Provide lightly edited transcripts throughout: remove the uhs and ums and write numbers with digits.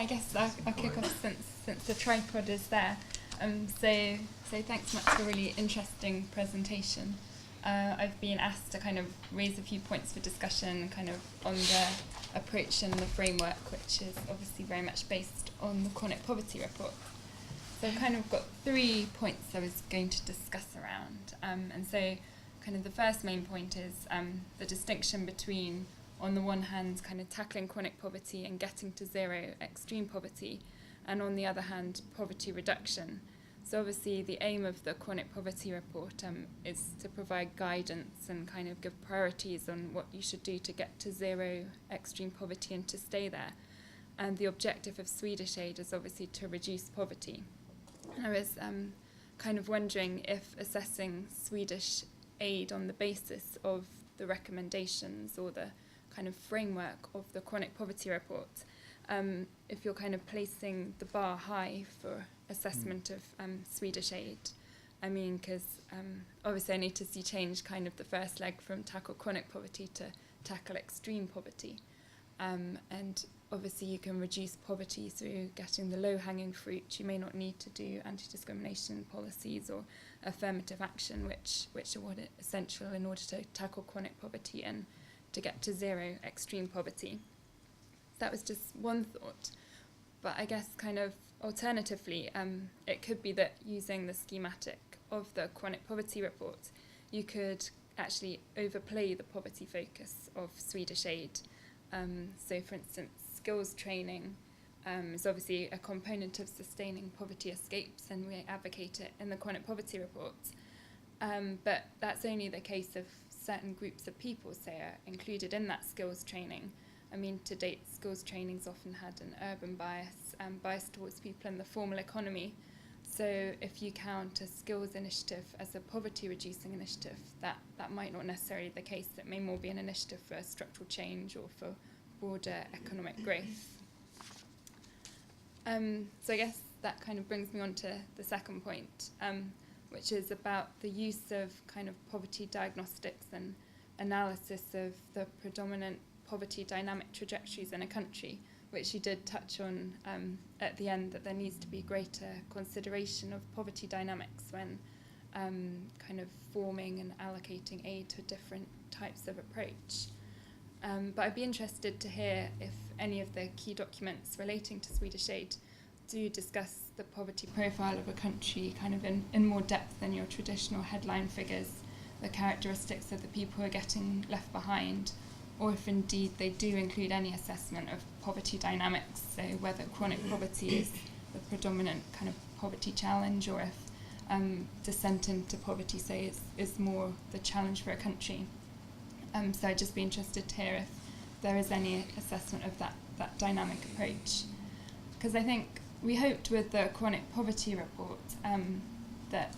I guess I'll kick off since the tripod is there. So thanks much for a really interesting presentation. I've been asked to kind of raise a few points for discussion kind of on the approach and the framework, which is obviously very much based on the Chronic Poverty Report. So I've kind of got 3 points I was going to discuss around. And so kind of the first main point is the distinction between, on the one hand, kind of tackling chronic poverty and getting to zero extreme poverty, and on the other hand, poverty reduction. So obviously the aim of the Chronic Poverty Report is to provide guidance and kind of give priorities on what you should do to get to zero extreme poverty and to stay there. And the objective of Swedish aid is obviously to reduce poverty. And I was kind of wondering if assessing Swedish aid on the basis of the recommendations or the kind of framework of the Chronic Poverty Report, if you're kind of placing the bar high for assessment of Swedish aid. I mean, because obviously I need to see change kind of the first leg from tackle chronic poverty to tackle extreme poverty. And obviously you can reduce poverty through getting the low-hanging fruit. You may not need to do anti-discrimination policies or affirmative action, which are what are essential in order to tackle chronic poverty and to get to zero extreme poverty. That was just one thought. But I guess kind of alternatively, it could be that using the schematic of the Chronic Poverty Report, you could actually overplay the poverty focus of Swedish aid. So for instance, skills training is obviously a component of sustaining poverty escapes, and we advocate it in the Chronic Poverty Report. But that's only the case if certain groups of people, say, are included in that skills training. I mean, to date, skills training's often had an urban bias towards people in the formal economy. So if you count a skills initiative as a poverty-reducing initiative, that might not necessarily be the case. It may more be an initiative for structural change or for broader economic growth. So I guess that kind of brings me on to the second point, which is about the use of kind of poverty diagnostics and analysis of the predominant poverty dynamic trajectories in a country, which you did touch on at the end, that there needs to be greater consideration of poverty dynamics when kind of forming and allocating aid to different types of approach. But I'd be interested to hear if any of the key documents relating to Swedish aid do discuss the poverty profile of a country kind of in more depth than your traditional headline figures, the characteristics of the people who are getting left behind, or if indeed they do include any assessment of poverty dynamics, so whether chronic poverty is the predominant kind of poverty challenge, or if descent into poverty, say, is more the challenge for a country. So I'd just be interested to hear if there is any assessment of that dynamic approach. Because I think we hoped with the Chronic Poverty Report that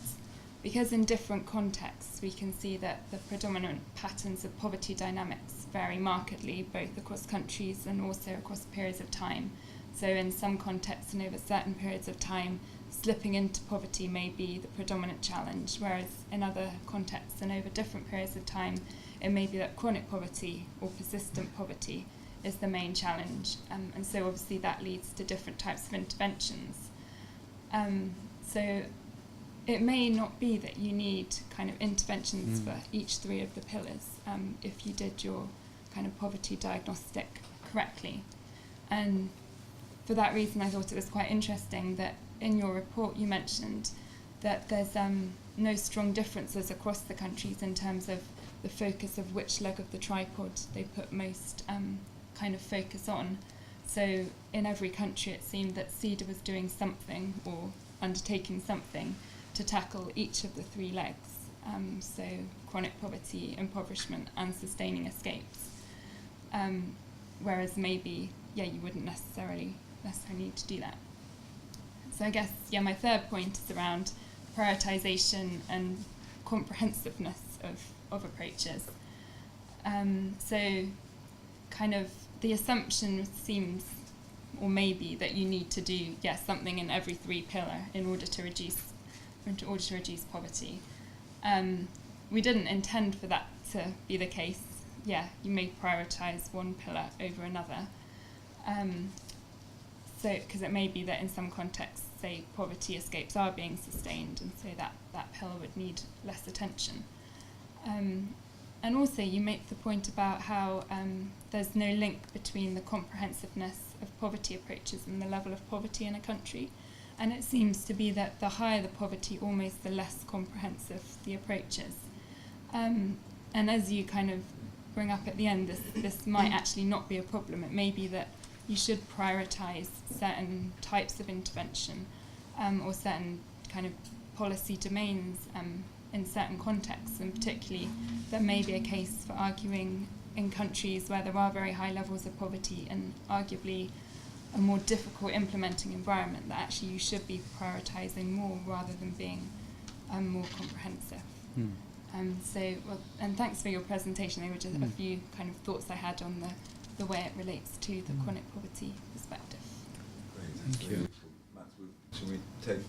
because in different contexts we can see that the predominant patterns of poverty dynamics vary markedly, both across countries and also across periods of time. So in some contexts and over certain periods of time, slipping into poverty may be the predominant challenge, whereas in other contexts and over different periods of time, it may be that chronic poverty or persistent poverty is the main challenge. And so obviously that leads to different types of interventions. So it may not be that you need kind of interventions for each 3 of the pillars if you did your kind of poverty diagnostic correctly. And for that reason, I thought it was quite interesting that in your report you mentioned that there's no strong differences across the countries in terms of the focus of which leg of the tripod they put most kind of focus on. So in every country it seemed that CEDA was doing something or undertaking something to tackle each of the 3 legs, so chronic poverty, impoverishment and sustaining escapes. Whereas maybe, you wouldn't necessarily need to do that. So I guess, my third point is around prioritisation and comprehensiveness of approaches. So kind of the assumption seems, or maybe, that you need to do something in every 3 pillar in order to reduce poverty. We didn't intend for that to be the case. You may prioritise one pillar over another. so, because it may be that in some contexts, say, poverty escapes are being sustained, and so that pill would need less attention. And also you make the point about how there's no link between the comprehensiveness of poverty approaches and the level of poverty in a country. And it seems to be that the higher the poverty, almost the less comprehensive the approach is. And as you kind of bring up at the end, this might actually not be a problem. It may be that you should prioritise certain types of intervention or certain kind of policy domains in certain contexts, and particularly there may be a case for arguing in countries where there are very high levels of poverty and arguably a more difficult implementing environment, that actually you should be prioritising more rather than being more comprehensive. And thanks for your presentation. They were just a few kind of thoughts I had on the way it relates to the chronic poverty perspective. Great, thank you. Should we take